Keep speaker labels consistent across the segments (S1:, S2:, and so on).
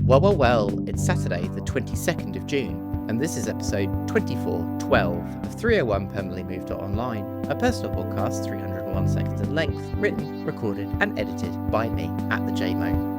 S1: Well, it's Saturday, the 22nd of June, and this is episode 2412 of 301 Permanently Moved Online, a personal podcast 301 seconds in length, written, recorded, and edited by me at the JMO.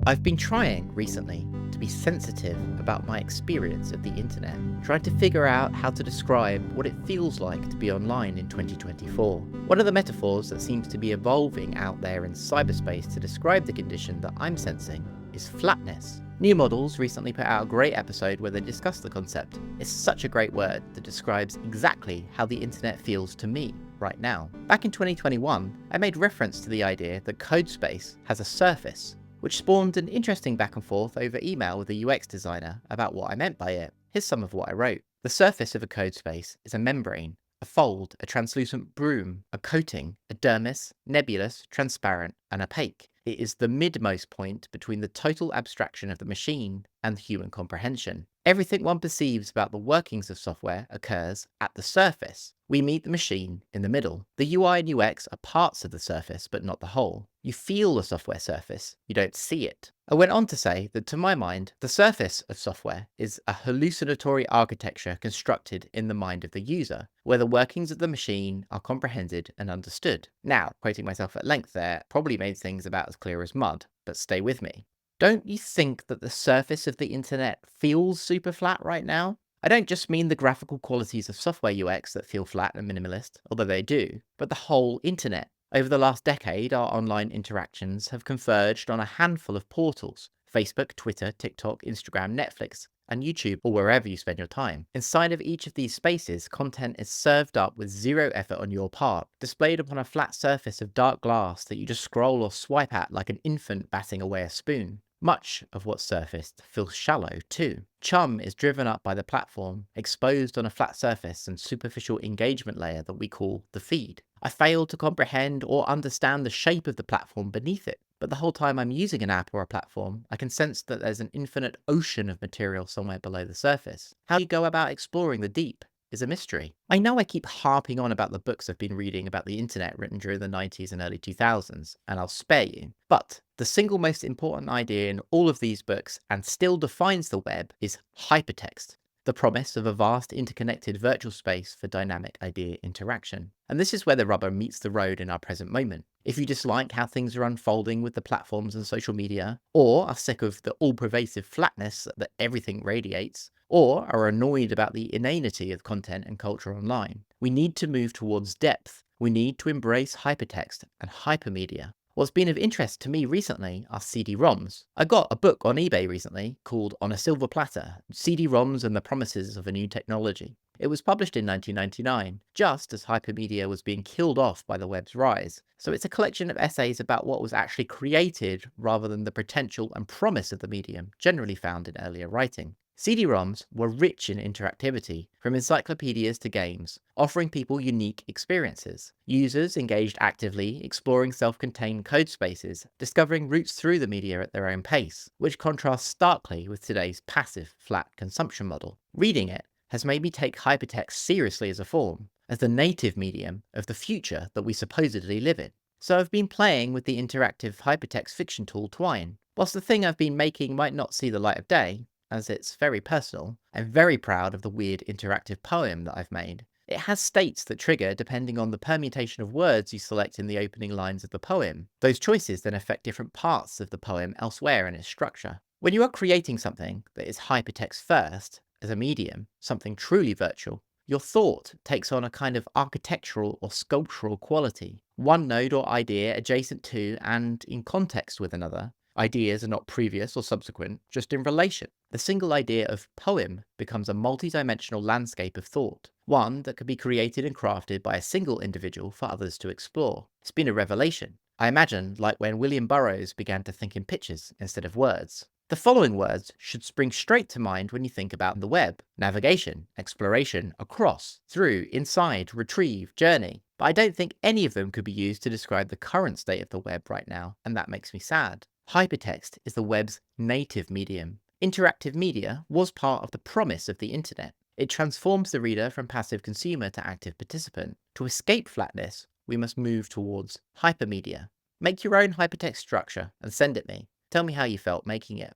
S1: I've been trying recently to be sensitive about my experience of the internet, trying to figure out how to describe what it feels like to be online in 2024. One of the metaphors that seems to be evolving out there in cyberspace to describe the condition that I'm sensing is flatness. New Models recently put out a great episode where they discuss the concept. It's such a great word that describes exactly how the internet feels to me right now. Back in 2021, I made reference to the idea that code space has a surface, which spawned an interesting back and forth over email with a UX designer about what I meant by it. Here's some of what I wrote. The surface of a code space is a membrane, a fold, a translucent broom, a coating, a dermis, nebulous, transparent, and opaque. It is the midmost point between the total abstraction of the machine and human comprehension. Everything one perceives about the workings of software occurs at the surface. We meet the machine in the middle. The UI and UX are parts of the surface, but not the whole. You feel the software surface, you don't see it. I went on to say that to my mind, the surface of software is a hallucinatory architecture constructed in the mind of the user, where the workings of the machine are comprehended and understood. Now, quoting myself at length there, probably made things about as clear as mud, but stay with me. Don't you think that the surface of the internet feels super flat right now? I don't just mean the graphical qualities of software UX that feel flat and minimalist, although they do, but the whole internet. Over the last decade, our online interactions have converged on a handful of portals: Facebook, Twitter, TikTok, Instagram, Netflix, and YouTube, or wherever you spend your time. Inside of each of these spaces, content is served up with zero effort on your part, displayed upon a flat surface of dark glass that you just scroll or swipe at like an infant batting away a spoon. Much of what's surfaced feels shallow too. Chum is driven up by the platform, exposed on a flat surface and superficial engagement layer that we call the feed. I fail to comprehend or understand the shape of the platform beneath it, but the whole time I'm using an app or a platform, I can sense that there's an infinite ocean of material somewhere below the surface. How you go about exploring the deep is a mystery. I know I keep harping on about the books I've been reading about the internet written during the 90s and early 2000s, and I'll spare you. But the single most important idea in all of these books, and still defines the web, is hypertext, the promise of a vast interconnected virtual space for dynamic idea interaction. And this is where the rubber meets the road in our present moment. If you dislike how things are unfolding with the platforms and social media, or are sick of the all-pervasive flatness that everything radiates, or are annoyed about the inanity of content and culture online, we need to move towards depth. We need to embrace hypertext and hypermedia. What's been of interest to me recently are CD-ROMs. I got a book on eBay recently called On a Silver Platter, CD-ROMs and the Promises of a New Technology. It was published in 1999, just as hypermedia was being killed off by the web's rise. So it's a collection of essays about what was actually created rather than the potential and promise of the medium generally found in earlier writing. CD-ROMs were rich in interactivity, from encyclopedias to games, offering people unique experiences. Users engaged actively, exploring self-contained code spaces, discovering routes through the media at their own pace, which contrasts starkly with today's passive, flat consumption model. Reading it has made me take hypertext seriously as a form, as the native medium of the future that we supposedly live in. So I've been playing with the interactive hypertext fiction tool Twine. Whilst the thing I've been making might not see the light of day, as it's very personal, I'm very proud of the weird interactive poem that I've made. It has states that trigger depending on the permutation of words you select in the opening lines of the poem. Those choices then affect different parts of the poem elsewhere in its structure. When you are creating something that is hypertext first, as a medium, something truly virtual, your thought takes on a kind of architectural or sculptural quality. One node or idea adjacent to and in context with another. Ideas are not previous or subsequent, just in relation. The single idea of poem becomes a multi-dimensional landscape of thought, one that can be created and crafted by a single individual for others to explore. It's been a revelation. I imagine like when William Burroughs began to think in pictures instead of words. The following words should spring straight to mind when you think about the web: navigation, exploration, across, through, inside, retrieve, journey. But I don't think any of them could be used to describe the current state of the web right now, and that makes me sad. Hypertext is the web's native medium. Interactive media was part of the promise of the internet. It transforms the reader from passive consumer to active participant. To escape flatness, we must move towards hypermedia. Make your own hypertext structure and send it me. Tell me how you felt making it.